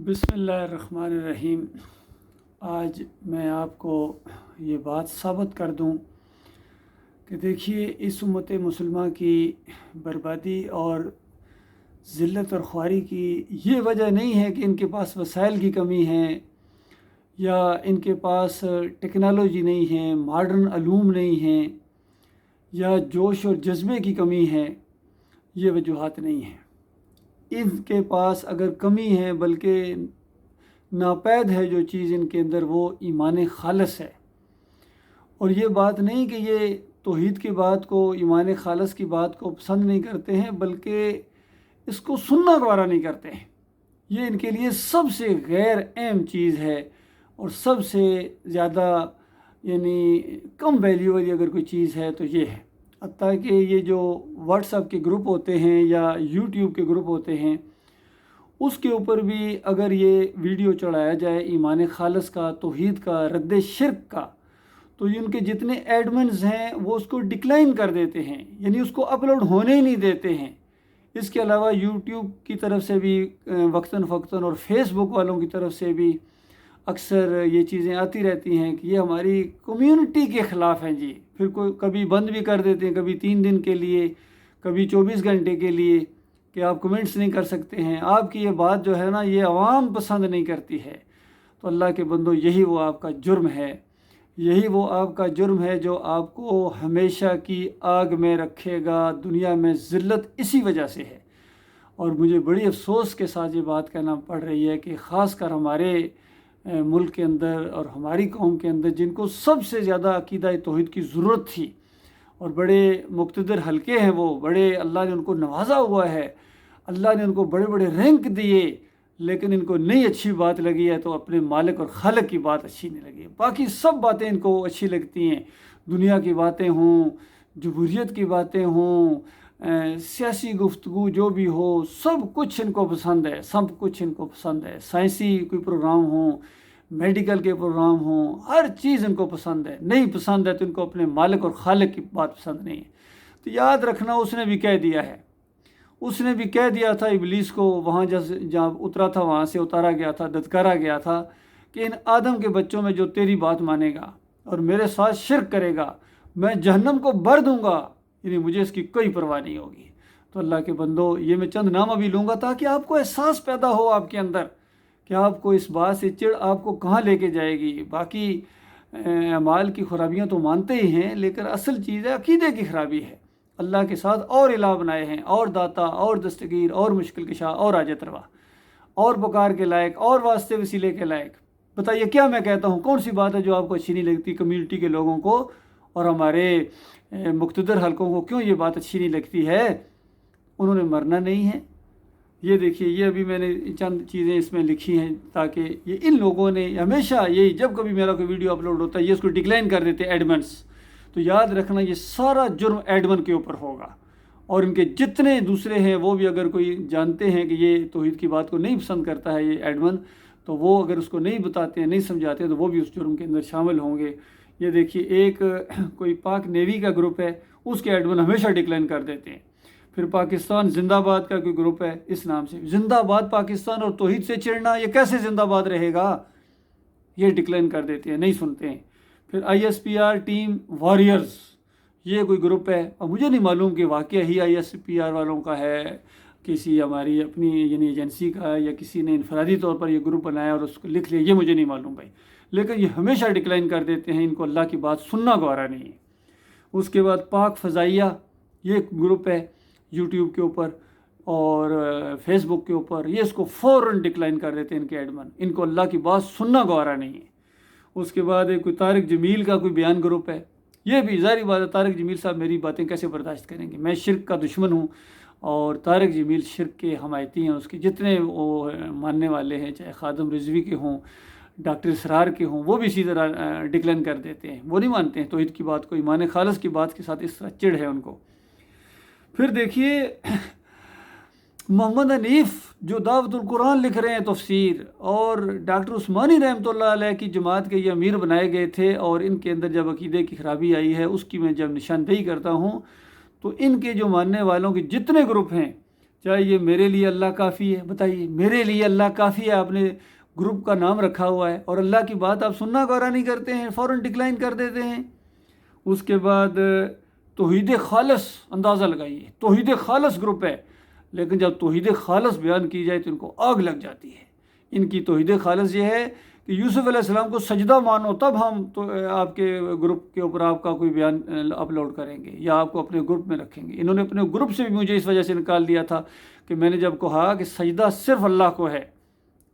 بسم اللہ الرحمن الرحیم۔ آج میں آپ کو یہ بات ثابت کر دوں کہ دیکھیے اس امت مسلمہ کی بربادی اور ذلت اور خواری کی یہ وجہ نہیں ہے کہ ان کے پاس وسائل کی کمی ہے یا ان کے پاس ٹیکنالوجی نہیں ہے، ماڈرن علوم نہیں ہیں یا جوش اور جذبے کی کمی ہے۔ یہ وجوہات نہیں ہیں۔ ان کے پاس اگر کمی ہے بلکہ ناپید ہے جو چیز ان کے اندر، وہ ایمان خالص ہے۔ اور یہ بات نہیں کہ یہ توحید کی بات کو، ایمان خالص کی بات کو پسند نہیں کرتے ہیں، بلکہ اس کو سننا گوارا نہیں کرتے ہیں۔ یہ ان کے لیے سب سے غیر اہم چیز ہے اور سب سے زیادہ کم ویلیو والی اگر کوئی چیز ہے تو یہ ہے۔ حتیٰ کہ یہ جو واٹس ایپ کے گروپ ہوتے ہیں یا یوٹیوب کے گروپ ہوتے ہیں، اس کے اوپر بھی اگر یہ ویڈیو چڑھایا جائے ایمان خالص کا، توحید کا، رد شرک کا، تو ان کے جتنے ایڈمنز ہیں وہ اس کو ڈکلائن کر دیتے ہیں، یعنی اس کو اپلوڈ ہونے ہی نہیں دیتے ہیں۔ اس کے علاوہ یوٹیوب کی طرف سے بھی وقتاً فوقتاً اور فیس بک والوں کی طرف سے بھی اکثر یہ چیزیں آتی رہتی ہیں کہ یہ ہماری کمیونٹی کے خلاف ہیں جی۔ پھر کبھی بند بھی کر دیتے ہیں، کبھی 3 دن کے لیے، کبھی 24 گھنٹے کے لیے، کہ آپ کمنٹس نہیں کر سکتے ہیں، آپ کی یہ بات جو ہے نا یہ عوام پسند نہیں کرتی ہے۔ تو اللہ کے بندو، یہی وہ آپ کا جرم ہے، یہی وہ آپ کا جرم ہے جو آپ کو ہمیشہ کی آگ میں رکھے گا۔ دنیا میں ذلت اسی وجہ سے ہے۔ اور مجھے بڑی افسوس کے ساتھ یہ بات کہنا پڑ رہی ہے کہ خاص کر ہمارے ملک کے اندر اور ہماری قوم کے اندر، جن کو سب سے زیادہ عقیدہ توحید کی ضرورت تھی اور بڑے مقتدر حلقے ہیں، وہ بڑے اللہ نے ان کو نوازا ہوا ہے، اللہ نے ان کو بڑے بڑے رینک دیے، لیکن ان کو نہیں اچھی بات لگی ہے تو اپنے مالک اور خالق کی بات اچھی نہیں لگی ہے۔ باقی سب باتیں ان کو اچھی لگتی ہیں، دنیا کی باتیں ہوں، جمہوریت کی باتیں ہوں، سیاسی گفتگو جو بھی ہو، سب کچھ ان کو پسند ہے، سب کچھ ان کو پسند ہے۔ سائنسی کوئی پروگرام ہوں، میڈیکل کے پروگرام ہوں، ہر چیز ان کو پسند ہے۔ نہیں پسند ہے تو ان کو اپنے مالک اور خالق کی بات پسند نہیں ہے۔ تو یاد رکھنا، اس نے بھی کہہ دیا ہے، اس نے بھی کہہ دیا تھا ابلیس کو، وہاں جہاں اترا تھا وہاں سے اتارا گیا تھا، دھتکارا گیا تھا کہ ان آدم کے بچوں میں جو تیری بات مانے گا اور میرے ساتھ شرک کرے گا، میں جہنم کو بھر دوں گا، یعنی مجھے اس کی کوئی پرواہ نہیں ہوگی۔ تو اللہ کے بندو، یہ میں چند نام ابھی لوں گا تاکہ آپ کو احساس پیدا ہو آپ کے اندر کہ آپ کو اس بات سے چڑ آپ کو کہاں لے کے جائے گی۔ باقی اعمال کی خرابیاں تو مانتے ہی ہیں، لیکن اصل چیز ہے عقیدے کی خرابی ہے۔ اللہ کے ساتھ اور الہ بنائے ہیں، اور داتا، اور دستگیر، اور مشکل کشا، اور حاجت روا، اور پکار کے لائق، اور واسطے وسیلے کے لائق۔ بتائیے کیا میں کہتا ہوں، کون سی بات ہے جو آپ کو اچھی نہیں لگتی کمیونٹی کے لوگوں کو، اور ہمارے مقتدر حلقوں کو کیوں یہ بات اچھی نہیں لگتی ہے؟ انہوں نے مرنا نہیں ہے۔ یہ دیکھیے، یہ ابھی میں نے چند چیزیں اس میں لکھی ہیں تاکہ یہ ان لوگوں نے ہمیشہ یہی، جب کبھی میرا کوئی ویڈیو اپلوڈ ہوتا ہے یہ اس کو ڈکلائن کر دیتے ایڈمنس۔ تو یاد رکھنا، یہ سارا جرم ایڈمن کے اوپر ہوگا، اور ان کے جتنے دوسرے ہیں وہ بھی اگر کوئی جانتے ہیں کہ یہ توحید کی بات کو نہیں پسند کرتا ہے یہ ایڈمن، تو وہ اگر اس کو نہیں بتاتے ہیں، نہیں سمجھاتے ہیں، تو وہ بھی اس جرم کے اندر شامل ہوں گے۔ یہ دیکھیے، ایک کوئی پاک نیوی کا گروپ ہے، اس کے ایڈمن ہمیشہ ڈکلائن کر دیتے ہیں۔ پھر پاکستان زندہ باد کا کوئی گروپ ہے اس نام سے، زندہ باد پاکستان اور توحید سے چڑھنا، یہ کیسے زندہ باد رہے گا؟ یہ ڈکلائن کر دیتے ہیں، نہیں سنتے ہیں۔ پھر ISPR ٹیم واریئرز، یہ کوئی گروپ ہے، اور مجھے نہیں معلوم کہ واقعہ ہی ISPR والوں کا ہے، کسی ہماری اپنی ایجنسی کا ہے، یا کسی نے انفرادی طور پر یہ گروپ بنایا اور اس کو لکھ لیا، یہ مجھے نہیں معلوم بھائی، لیکن یہ ہمیشہ ڈکلائن کر دیتے ہیں، ان کو اللہ کی بات سننا گوارا نہیں ہے۔ اس کے بعد پاک فضائیہ، یہ ایک گروپ ہے یوٹیوب کے اوپر اور فیس بک کے اوپر، یہ اس کو فوراً ڈکلائن کر دیتے ہیں ان کے ایڈمن، ان کو اللہ کی بات سننا گوارا نہیں ہے۔ اس کے بعد ایک کوئی طارق جمیل کا کوئی بیان گروپ ہے، یہ بھی ظاہری بات ہے، طارق جمیل صاحب میری باتیں کیسے برداشت کریں گے؟ میں شرک کا دشمن ہوں، اور طارق جمیل شرک کے حمایتی ہیں، اس کے جتنے وہ ماننے والے ہیں، چاہے خادم رضوی کے ہوں، ڈاکٹر اسرار کے ہوں، وہ بھی اسی طرح ڈکلائن کر دیتے ہیں، وہ نہیں مانتے ہیں توحید کی بات کو، ایمان خالص کی بات کے ساتھ اس طرح چڑ ہے ان کو۔ پھر دیکھیے محمد حنیف جو دعوت القرآن لکھ رہے ہیں تفسیر، اور ڈاکٹر عثمانی رحمۃ اللہ علیہ کی جماعت کے یہ امیر بنائے گئے تھے، اور ان کے اندر جب عقیدے کی خرابی آئی ہے اس کی میں جب نشاندہی کرتا ہوں، تو ان کے جو ماننے والوں کے جتنے گروپ ہیں، چاہیے میرے لیے اللہ کافی ہے. بتائیے میرے لیے اللہ کافی ہے آپ نے گروپ کا نام رکھا ہوا ہے، اور اللہ کی بات آپ سننا گوارا نہیں کرتے ہیں، فوراً ڈکلائن کر دیتے ہیں. اس کے بعد توحید خالص، اندازہ لگائیے توحید خالص گروپ ہے، لیکن جب توحید خالص بیان کی جائے تو ان کو آگ لگ جاتی ہے. ان کی توحید خالص یہ ہے کہ یوسف علیہ السلام کو سجدہ مانو تب ہم تو آپ کے گروپ کے اوپر آپ کا کوئی بیان اپلوڈ کریں گے یا آپ کو اپنے گروپ میں رکھیں گے. انہوں نے اپنے گروپ سے بھی مجھے اس وجہ سے نکال دیا تھا کہ میں نے جب کہا کہ سجدہ صرف اللہ کو ہے،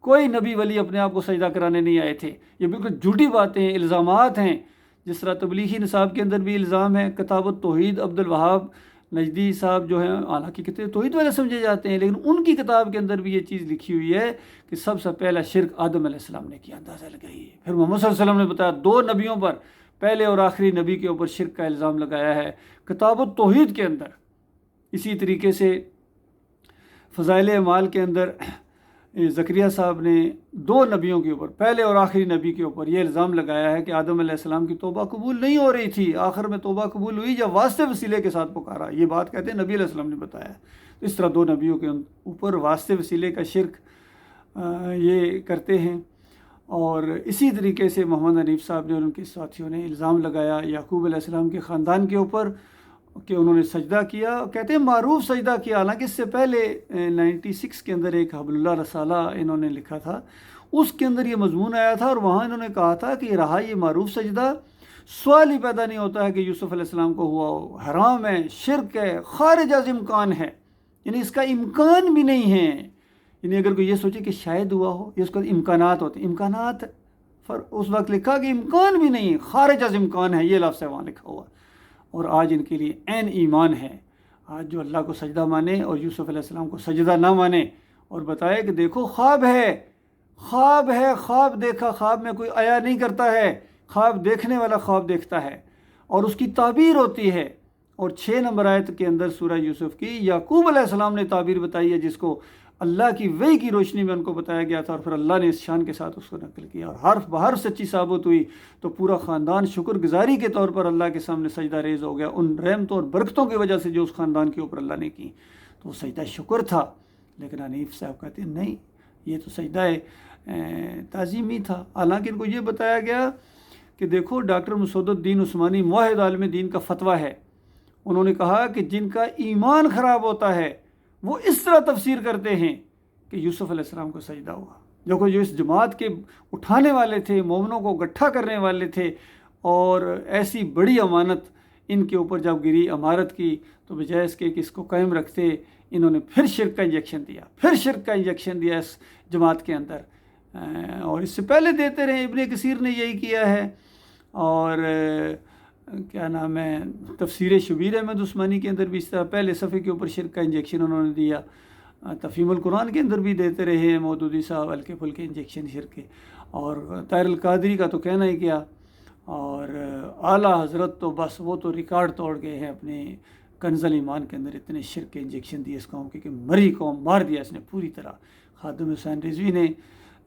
کوئی نبی ولی اپنے آپ کو سجدہ کرانے نہیں آئے تھے. یہ بالکل جھوٹی باتیں ہیں، الزامات ہیں. جس طرح تبلیغی نصاب کے اندر بھی الزام ہے. کتاب التوحید عبد الوہاب نجدی صاحب جو ہیں، حالانکہ کتنے توحید والے سمجھے جاتے ہیں، لیکن ان کی کتاب کے اندر بھی یہ چیز لکھی ہوئی ہے کہ سب سے پہلا شرک آدم علیہ السلام نے کیا. اندازہ لگائیے. پھر محمد صلی اللہ علیہ وسلم نے بتایا 2 نبیوں پر، پہلے اور آخری نبی کے اوپر شرک کا الزام لگایا ہے کتاب التوحید کے اندر. اسی طریقے سے فضائل اعمال کے اندر زکریا صاحب نے 2 نبیوں کے اوپر، پہلے اور آخری نبی کے اوپر یہ الزام لگایا ہے کہ آدم علیہ السلام کی توبہ قبول نہیں ہو رہی تھی، آخر میں توبہ قبول ہوئی جب واسطے وسیلے کے ساتھ پکارا. یہ بات کہتے ہیں نبی علیہ السلام نے بتایا. اس طرح 2 نبیوں کے اوپر واسطے وسیلے کا شرک یہ کرتے ہیں. اور اسی طریقے سے محمد حنیف صاحب نے اور ان کے ساتھیوں نے الزام لگایا یعقوب علیہ السلام کے خاندان کے اوپر کہ انہوں نے سجدہ کیا، کہتے ہیں معروف سجدہ کیا. حالانکہ اس سے پہلے 96 کے اندر ایک حبل اللہ رسالہ انہوں نے لکھا تھا، اس کے اندر یہ مضمون آیا تھا، اور وہاں انہوں نے کہا تھا کہ یہ رہا یہ معروف سجدہ، سوال ہی پیدا نہیں ہوتا ہے کہ یوسف علیہ السلام کو ہوا ہو، حرام ہے، شرک ہے، خارج از امکان ہے. یعنی اس کا امکان بھی نہیں ہے. یعنی اگر کوئی یہ سوچے کہ شاید ہوا ہو، یہ اس کا امکانات ہوتے ہیں. امکانات اس وقت لکھا کہ امکان بھی نہیں، خارج از امکان ہے، یہ لفظ ہے وہاں لکھا ہوا. اور آج ان کے لیے عین ایمان ہے. آج جو اللہ کو سجدہ مانے اور یوسف علیہ السلام کو سجدہ نہ مانے اور بتائے کہ دیکھو خواب ہے، خواب ہے، خواب دیکھا، خواب میں کوئی آیا نہیں کرتا ہے، خواب دیکھنے والا خواب دیکھتا ہے اور اس کی تعبیر ہوتی ہے. اور 6 نمبر آیت کے اندر سورہ یوسف کی یعقوب علیہ السلام نے تعبیر بتائی ہے، جس کو اللہ کی وحی کی روشنی میں ان کو بتایا گیا تھا، اور پھر اللہ نے اس شان کے ساتھ اس کو نقل کیا اور حرف بحرف سچی ثابت ہوئی. تو پورا خاندان شکر گزاری کے طور پر اللہ کے سامنے سجدہ ریز ہو گیا ان رحمتوں اور برکتوں کی وجہ سے جو اس خاندان کے اوپر اللہ نے کی. تو وہ سجدہ شکر تھا. لیکن حنیف صاحب کہتے ہیں نہیں، یہ تو سجدہ تعظیمی تھا. حالانکہ ان کو یہ بتایا گیا کہ دیکھو ڈاکٹر مسعود الدین عثمانی موحد عالم دین کا فتویٰ ہے. انہوں نے کہا کہ جن کا ایمان خراب ہوتا ہے وہ اس طرح تفسیر کرتے ہیں کہ یوسف علیہ السلام کو سجدہ ہوا. دیکھو جو اس جماعت کے اٹھانے والے تھے، مومنوں کو گٹھا کرنے والے تھے، اور ایسی بڑی امانت ان کے اوپر جب گری عمارت کی، تو بجائے اس کے کہ اس کو قائم رکھتے، انہوں نے پھر شرک کا انجیکشن دیا اس جماعت کے اندر. اور اس سے پہلے دیتے رہے. ابن کثیر نے یہی کیا ہے. اور کیا نام ہے، تفسیر شبیر احمد عثمانی کے اندر بھی اس طرح پہلے صفحے کے اوپر شرک کا انجیکشن انہوں نے دیا. تفہیم القرآن کے اندر بھی دیتے رہے ہیں مودودی صاحب ہلکے پھلکے انجیکشن شرک کے. اور طاہر القادری کا تو کہنا ہی کیا. اور اعلیٰ حضرت تو بس وہ تو ریکارڈ توڑ گئے ہیں اپنے کنز الایمان کے اندر. اتنے شرک کے انجیکشن دیے اس قوم کے کہ مری قوم، مار دیا اس نے پوری طرح. خادم حسین رضوی نے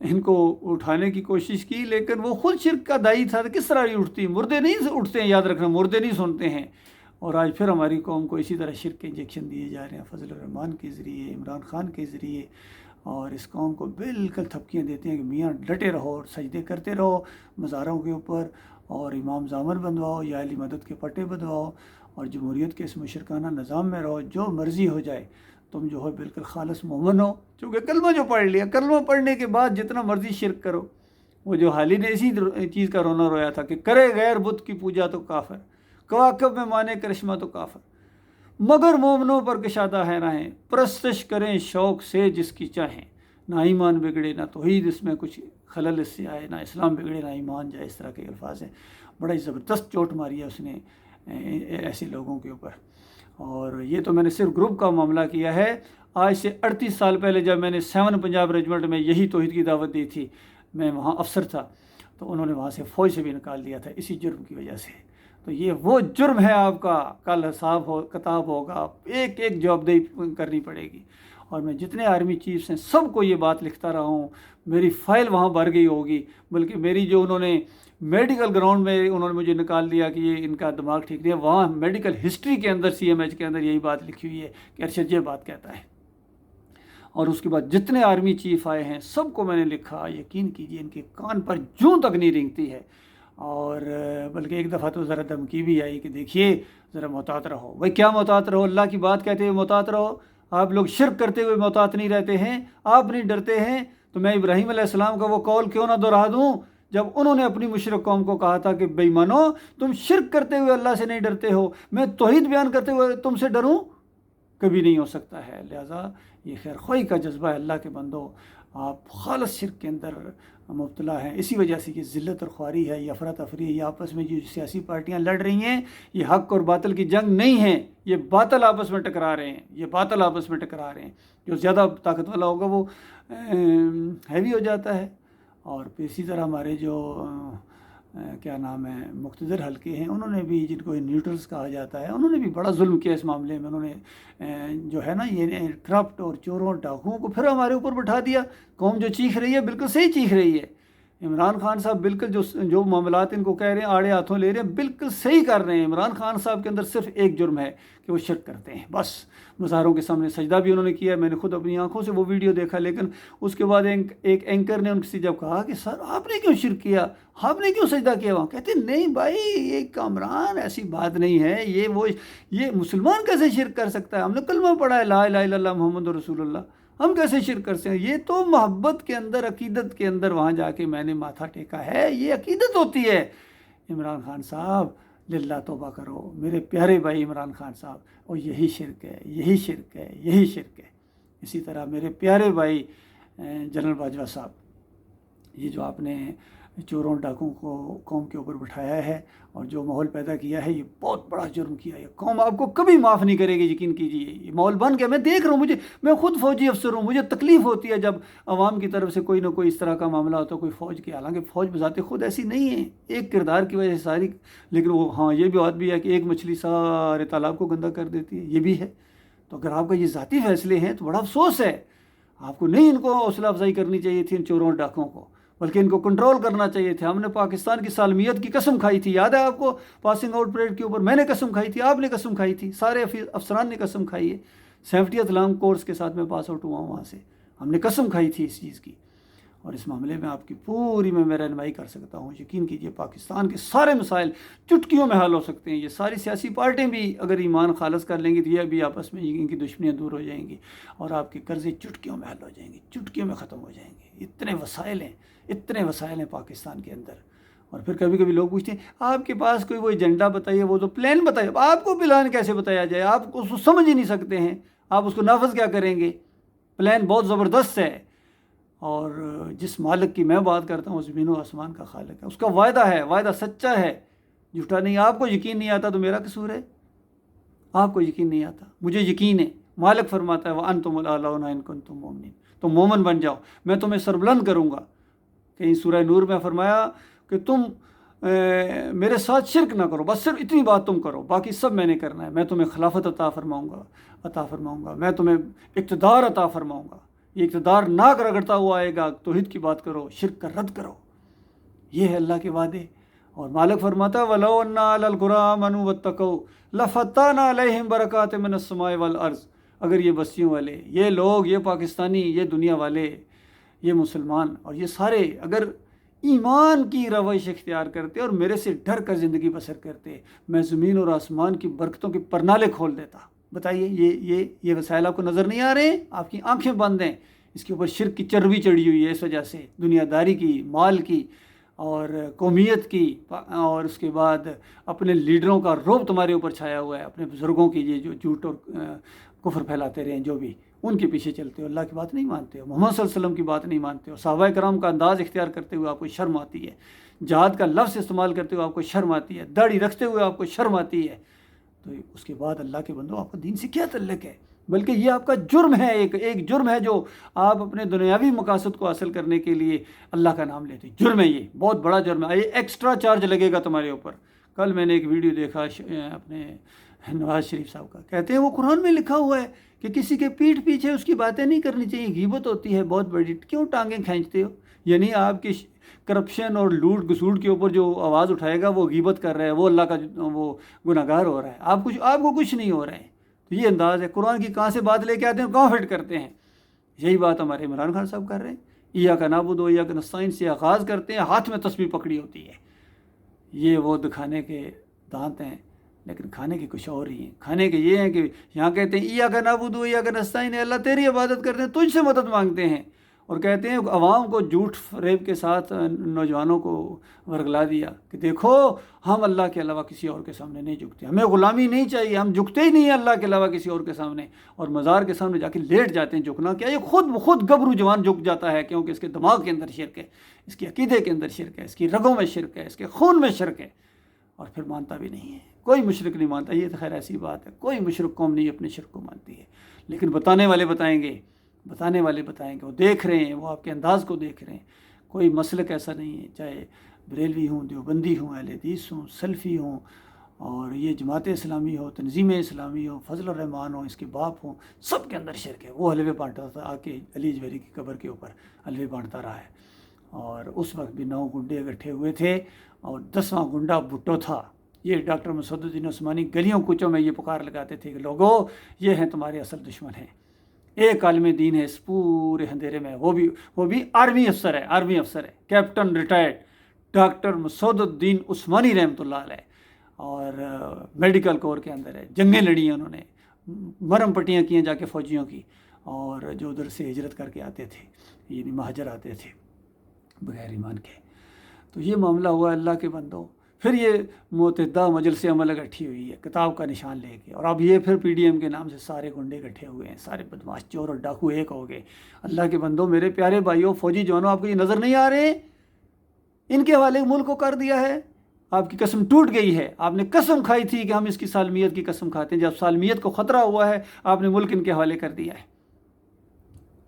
ان کو اٹھانے کی کوشش کی، لیکن وہ خود شرک کا دائی تھا. تو کس طرح یہ اٹھتی؟ مردے نہیں اٹھتے ہیں، یاد رکھنا، مردے نہیں سنتے ہیں. اور آج پھر ہماری قوم کو اسی طرح شرک کے انجیکشن دیے جا رہے ہیں فضل الرحمان کے ذریعے، عمران خان کے ذریعے. اور اس قوم کو بالکل تھپکیاں دیتے ہیں کہ میاں ڈٹے رہو اور سجدے کرتے رہو مزاروں کے اوپر، اور امام زامر بنواؤ یا علی مدد کے پٹے بنواؤ، اور جمہوریت کے اس مشرکانہ نظام میں رہو، جو مرضی ہو جائے. تم جو ہو بالکل خالص مومن ہو، چونکہ کلمہ جو پڑھ لیا، کلمہ پڑھنے کے بعد جتنا مرضی شرک کرو. وہ جو حالی نے اسی چیز کا رونا رویا تھا کہ کرے غیر بت کی پوجا تو کافر، کواکب میں مانے کرشمہ تو کافر، مگر مومنوں پر کشادہ ہے راہیں، پرستش کریں شوق سے جس کی چاہیں. نہ ایمان بگڑے نہ توحید اس میں کچھ خلل اس سے آئے، نہ اسلام بگڑے نہ ایمان جائے. اس طرح کے الفاظ ہیں. بڑا ہی زبردست چوٹ ماری ہے اس نے ایسے لوگوں کے اوپر. اور یہ تو میں نے صرف گروپ کا معاملہ کیا ہے. آج سے 38 سال پہلے جب میں نے 7 پنجاب ریجمنٹ میں یہی توحید کی دعوت دی تھی، میں وہاں افسر تھا، تو انہوں نے وہاں سے فوج سے بھی نکال دیا تھا اسی جرم کی وجہ سے. تو یہ وہ جرم ہے آپ کا، کل حساب کتاب ہوگا، ایک ایک جواب دہی کرنی پڑے گی. اور میں جتنے آرمی چیفس ہیں سب کو یہ بات لکھتا رہا ہوں. میری فائل وہاں بھر گئی ہوگی، بلکہ میری جو انہوں نے میڈیکل گراؤنڈ میں انہوں نے مجھے نکال دیا کہ یہ ان کا دماغ ٹھیک نہیں ہے، وہاں میڈیکل ہسٹری کے اندر CMH کے اندر یہی بات لکھی ہوئی ہے کہ ارشد یہ بات کہتا ہے. اور اس کے بعد جتنے آرمی چیف آئے ہیں سب کو میں نے لکھا، یقین کیجئے ان کے کان پر جوں تک نہیں رینگتی ہے، اور بلکہ ایک دفعہ تو ذرا دھمکی بھی آئی کہ دیکھیے ذرا محتاط رہو۔ بھائی کیا محتاط رہو؟ اللہ کی بات کہتے ہوئے محتاط رہو؟ آپ لوگ شرک کرتے ہوئے محتاط نہیں رہتے ہیں؟ آپ نہیں ڈرتے ہیں؟ تو میں ابراہیم علیہ السلام کا وہ قول کیوں نہ دہرا دوں جب انہوں نے اپنی مشرک قوم کو کہا تھا کہ بے ایمانو تم شرک کرتے ہوئے اللہ سے نہیں ڈرتے ہو، میں توحید بیان کرتے ہوئے تم سے ڈروں؟ کبھی نہیں ہو سکتا ہے۔ لہٰذا یہ خیر خواہی کا جذبہ ہے اللہ کے بندو، آپ خالص شرک کے اندر مبتلا ہیں، اسی وجہ سے یہ ذلت اور خواری ہے، یہ افراتفری ہے، یہ آپس میں جو سیاسی پارٹیاں لڑ رہی ہیں یہ حق اور باطل کی جنگ نہیں ہے، یہ باطل آپس میں ٹکرا رہے ہیں، یہ باطل آپس میں ٹکرا رہے ہیں۔ جو زیادہ طاقت والا ہوگا وہ ہیوی ہو جاتا ہے، اور پھر اسی طرح ہمارے جو کیا نام ہے مقتدر حلقے ہیں، انہوں نے بھی، جن کو نیوٹرلز کہا جاتا ہے، انہوں نے بھی بڑا ظلم کیا اس معاملے میں۔ انہوں نے جو ہے نا یہ کرپٹ اور چوروں ڈاکوؤں کو پھر ہمارے اوپر بٹھا دیا۔ قوم جو چیخ رہی ہے بالکل صحیح چیخ رہی ہے، عمران خان صاحب بالکل جو معاملات ان کو کہہ رہے ہیں آڑے ہاتھوں لے رہے ہیں، بالکل صحیح کر رہے ہیں۔ عمران خان صاحب کے اندر صرف ایک جرم ہے کہ وہ شرک کرتے ہیں، بس۔ مظاہروں کے سامنے سجدہ بھی انہوں نے کیا ہے، میں نے خود اپنی آنکھوں سے وہ ویڈیو دیکھا، لیکن اس کے بعد ایک اینکر نے ان سے جب کہا کہ سر آپ نے کیوں شرک کیا، آپ نے کیوں سجدہ کیا وہاں، کہتے نہیں بھائی یہ کامران ایسی بات نہیں ہے، یہ مسلمان کیسے شرک کر سکتا ہے، ہم نے کلمہ پڑھا ہے لا الہ الا اللہ محمد رسول اللہ، ہم کیسے شرک کر سکتے ہیں؟ یہ تو محبت کے اندر، عقیدت کے اندر وہاں جا کے میں نے ماتھا ٹیکا ہے، یہ عقیدت ہوتی ہے۔ عمران خان صاحب للہ توبہ کرو میرے پیارے بھائی عمران خان صاحب، اور یہی شرک ہے، یہی شرک ہے، یہی شرک ہے۔ اسی طرح میرے پیارے بھائی جنرل باجوہ صاحب، یہ جو آپ نے چوروں ڈاکوں کو قوم کے اوپر بٹھایا ہے اور جو ماحول پیدا کیا ہے، یہ بہت بڑا جرم کیا ہے، قوم آپ کو کبھی معاف نہیں کرے گی، یقین کیجیے۔ یہ ماحول بن گیا، میں دیکھ رہا ہوں، میں خود فوجی افسر ہوں، مجھے تکلیف ہوتی ہے جب عوام کی طرف سے کوئی نہ کوئی اس طرح کا معاملہ ہوتا ہے، کوئی فوج کی، حالانکہ فوج بذات خود ایسی نہیں ہے، ایک کردار کی وجہ سے ساری، لیکن وہ ہاں یہ بھی بات بھی ہے کہ ایک مچھلی سارے تالاب کو گندا کر دیتی ہے، یہ بھی ہے۔ تو اگر آپ کا یہ ذاتی فیصلے ہیں تو بڑا افسوس ہے، آپ کو نہیں ان کو حوصلہ افزائی کرنی چاہیے تھی ان چوروں اور ڈاکوں کو، بلکہ ان کو کنٹرول کرنا چاہیے تھا۔ ہم نے پاکستان کی سالمیت کی قسم کھائی تھی، یاد ہے آپ کو؟ پاسنگ آؤٹ پریڈ کے اوپر میں نے قسم کھائی تھی، آپ نے قسم کھائی تھی، سارے افسران نے قسم کھائی ہے۔ 70th لانگ کورس کے ساتھ میں پاس آؤٹ ہوا ہوں وہاں سے، ہم نے قسم کھائی تھی اس چیز کی، اور اس معاملے میں آپ کی پوری میں رہنمائی کر سکتا ہوں۔ یقین کیجئے پاکستان کے سارے مسائل چٹکیوں میں حل ہو سکتے ہیں۔ یہ ساری سیاسی پارٹیاں بھی اگر ایمان خالص کر لیں گی تو یہ بھی آپس میں ان کی دشمنیاں دور ہو جائیں گی، اور آپ کے قرضے چٹکیوں میں حل ہو جائیں گے، چٹکیوں میں ختم ہو جائیں گے۔ اتنے وسائل ہیں پاکستان کے اندر۔ اور پھر کبھی کبھی لوگ پوچھتے ہیں آپ کے پاس کوئی وہ ایجنڈا بتائیے، وہ تو پلان بتائیے۔ آپ کو پلان کیسے بتایا جائے؟ آپ اس کو سمجھ ہی نہیں سکتے ہیں، آپ اس کو نافذ کیا کریں گے؟ پلان بہت زبردست ہے، اور جس مالک کی میں بات کرتا ہوں، زمین و آسمان کا خالق ہے، اس کا وعدہ ہے، وعدہ سچا ہے، جھوٹا نہیں۔ آپ کو یقین نہیں آتا تو میرا قصور ہے، آپ کو یقین نہیں آتا، مجھے یقین ہے۔ مالک فرماتا ہے وَأَنْتُمُ الْأَعْلَوْنَ إِن كُنتُم مُؤْمِنِينَ، تم مومن بن جاؤ، میں تمہیں سربلند کروں گا۔ کہیں سورہ نور میں فرمایا کہ تم میرے ساتھ شرک نہ کرو، بس صرف اتنی بات تم کرو، باقی سب میں نے کرنا ہے۔ میں تمہیں خلافت عطا فرماؤں گا، میں تمہیں اقتدار عطا فرماؤں گا۔ یہ اقتدار ناک رگڑتا ہوا آئے گا، توحید کی بات کرو، شرک کا رد کرو، یہ ہے اللہ کے وعدے۔ اور مالک فرماتا وَلَوْ أَنَّ أَهْلَ الْقُرَىٰ آمَنُوا وَاتَّقَوْا لَفَتَّحْنَا عَلَيْهِمْ بَرَكَاتٍ مِّنَ السَّمَاءِ وَالْأَرْضِ، اگر یہ بستیوں والے، یہ لوگ، یہ پاکستانی، یہ دنیا والے، یہ مسلمان اور یہ سارے اگر ایمان کی روش اختیار کرتے اور میرے سے ڈر کر زندگی بسر کرتے، میں زمین اور آسمان کی برکتوں کے پرنالے کھول دیتا۔ بتائیے یہ وسائل آپ کو نظر نہیں آ رہے ہیں؟ آپ کی آنکھیں بند ہیں۔ اس کے اوپر شرک کی چربی چڑھی ہوئی ہے، اس وجہ سے دنیا داری کی، مال کی اور قومیت کی، اور اس کے بعد اپنے لیڈروں کا رعب تمہارے اوپر چھایا ہوا ہے، اپنے بزرگوں کی یہ جو جھوٹ اور کفر پھیلاتے رہے ہیں، جو بھی ان کے پیچھے چلتے ہو، اللہ کی بات نہیں مانتے ہو، محمد صلی اللہ علیہ وسلم کی بات نہیں مانتے ہو، صحابہ کرام کا انداز اختیار کرتے ہوئے آپ کو شرم آتی ہے، جہاد کا لفظ استعمال کرتے ہوئے آپ کو شرم آتی ہے، داڑھی رکھتے ہوئے آپ کو شرم آتی ہے، تو اس کے بعد اللہ کے بندو آپ کا دین سے کیا تعلق ہے؟ بلکہ یہ آپ کا جرم ہے، ایک جرم ہے جو آپ اپنے دنیاوی مقاصد کو حاصل کرنے کے لیے اللہ کا نام لیتے ہیں، جرم ہے، یہ بہت بڑا جرم ہے، یہ ایکسٹرا چارج لگے گا تمہارے اوپر۔ کل میں نے ایک ویڈیو دیکھا اپنے نواز شریف صاحب کا، کہتے ہیں وہ قرآن میں لکھا ہوا ہے کہ کسی کے پیٹھ پیچھے اس کی باتیں نہیں کرنی چاہیے، غیبت ہوتی ہے بہت بڑی، کیوں ٹانگیں کھینچتے ہو؟ یعنی آپ کی کرپشن اور لوٹ گسوٹ کے اوپر جو آواز اٹھائے گا وہ غیبت کر رہا ہے، وہ اللہ کا وہ گناہ گار ہو رہا ہے، آپ کو کچھ نہیں ہو رہا ہے۔ تو یہ انداز ہے، قرآن کی کہاں سے بات لے کے آتے ہیں، کہاں فٹ کرتے ہیں، یہی بات ہمارے عمران خان صاحب کر رہے ہیں، ایاک نعبد و ایاک نستعین سے آغاز کرتے ہیں، ہاتھ میں تسبیح پکڑی ہوتی ہے۔ یہ وہ دکھانے کے دانت ہیں، لیکن کھانے کے کچھ اور ہی ہیں۔ کھانے کے یہ ہیں کہ یہاں کہتے ہیں ایاک نعبد و ایاک نستعین، اللہ تیری عبادت کرتے ہیں، تجھ سے مدد مانگتے ہیں، اور کہتے ہیں عوام کو جھوٹ فریب کے ساتھ نوجوانوں کو ورگلا دیا کہ دیکھو ہم اللہ کے علاوہ کسی اور کے سامنے نہیں جھکتے، ہمیں غلامی نہیں چاہیے، ہم جھکتے ہی نہیں ہیں اللہ کے علاوہ کسی اور کے سامنے، اور مزار کے سامنے جا کے لیٹ جاتے ہیں۔ جھکنا کیا، یہ خود گبرو جوان جھک جاتا ہے، کیونکہ اس کے دماغ کے اندر شرک ہے، اس کے عقیدے کے اندر شرک ہے، اس کی رگوں میں شرک ہے، اس کے خون میں شرک ہے، اور پھر مانتا بھی نہیں ہے۔ کوئی مشرک نہیں مانتا، یہ تو خیر ایسی بات ہے، کوئی مشرک قوم نہیں اپنے شرک کو مانتی ہے، لیکن بتانے والے بتائیں گے، وہ دیکھ رہے ہیں، وہ آپ کے انداز کو دیکھ رہے ہیں۔ کوئی مسلک ایسا نہیں ہے، چاہے بریلوی ہوں، دیوبندی ہوں، اہل حدیث ہوں، سلفی ہوں، اور یہ جماعت اسلامی ہو، تنظیم اسلامی ہو، فضل الرحمان ہو، اس کے باپ ہوں، سب کے اندر شرک ہے۔ وہ حلوے بانٹتا تھا، آ کے علی جویری کی قبر کے اوپر حلوے بانٹتا رہا ہے، اور اس وقت بھی 9 گنڈے اکٹھے ہوئے تھے، اور 10واں گنڈا بھٹو تھا۔ یہ ڈاکٹر مسعود الدین عثمانی گلیوں کوچوں میں یہ پکار لگاتے تھے کہ لوگوں، یہ ہیں تمہارے اصل دشمن ہیں۔ ایک عالم دین ہے اس پورے اندھیرے میں، وہ بھی آرمی افسر ہے، کیپٹن ریٹائرڈ ڈاکٹر مسعود الدین عثمانی رحمۃ اللہ علیہ، اور میڈیکل کور کے اندر ہے، جنگیں لڑی ہیں انہوں نے، مرم پٹیاں کی ہیں جا کے فوجیوں کی، اور جو ادھر سے ہجرت کر کے آتے تھے، یعنی مہاجر آتے تھے بغیر ایمان کے۔ تو یہ معاملہ ہوا اللہ کے بندوں۔ پھر یہ متحدہ مجلس عمل اکٹھی ہوئی ہے کتاب کا نشان لے کے، اور اب یہ پھر پی ڈی ایم کے نام سے سارے گنڈے اکٹھے ہوئے ہیں، سارے بدماش چور اور ڈاکو ایک ہو گئے۔ اللہ کے بندوں، میرے پیارے بھائیوں، فوجی جوانوں، آپ کو یہ نظر نہیں آ رہے؟ ان کے حوالے ملک کو کر دیا ہے، آپ کی قسم ٹوٹ گئی ہے۔ آپ نے قسم کھائی تھی کہ ہم اس کی سالمیت کی قسم کھاتے ہیں، جب سالمیت کو خطرہ ہوا ہے آپ نے ملک ان کے حوالے کر دیا ہے۔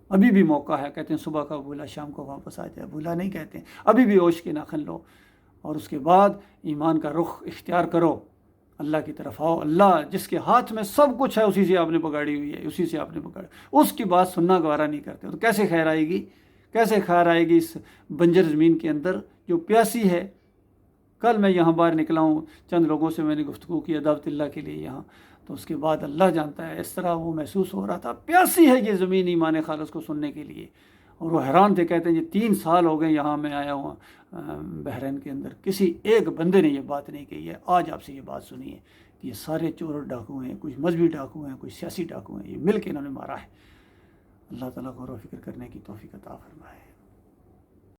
ابھی بھی موقع ہے، کہتے ہیں صبح کا بھولا شام کو واپس آ جائے، بھولا نہیں کہتے ہیں، ابھی بھی ہوش کے ناخن لو، اور اس کے بعد ایمان کا رخ اختیار کرو، اللہ کی طرف آؤ۔ اللہ جس کے ہاتھ میں سب کچھ ہے، اسی سے آپ نے بگاڑی ہوئی ہے، اسی سے آپ نے بگاڑی، اس کی بات سننا گوارا نہیں کرتے، تو کیسے خیر آئے گی؟ کیسے خیر آئے گی اس بنجر زمین کے اندر جو پیاسی ہے؟ کل میں یہاں باہر نکلا ہوں، چند لوگوں سے میں نے گفتگو کی دعوت اللہ کے لیے یہاں، تو اس کے بعد اللہ جانتا ہے اس طرح وہ محسوس ہو رہا تھا، پیاسی ہے یہ زمین ایمان خالص کو سننے کے لیے، اور وہ حیران تھے، کہتے ہیں یہ 3 سال ہو گئے یہاں میں آیا ہوں بحرین کے اندر، کسی ایک بندے نے یہ بات نہیں کہی ہے، آج آپ سے یہ بات سنی ہے کہ یہ سارے چور اور ڈاکو ہیں، کچھ مذہبی ڈاکو ہیں، کچھ سیاسی ڈاکو ہیں، یہ مل کے انہوں نے مارا ہے۔ اللہ تعالیٰ غور و فکر کرنے کی توفیق عطا فرمائے۔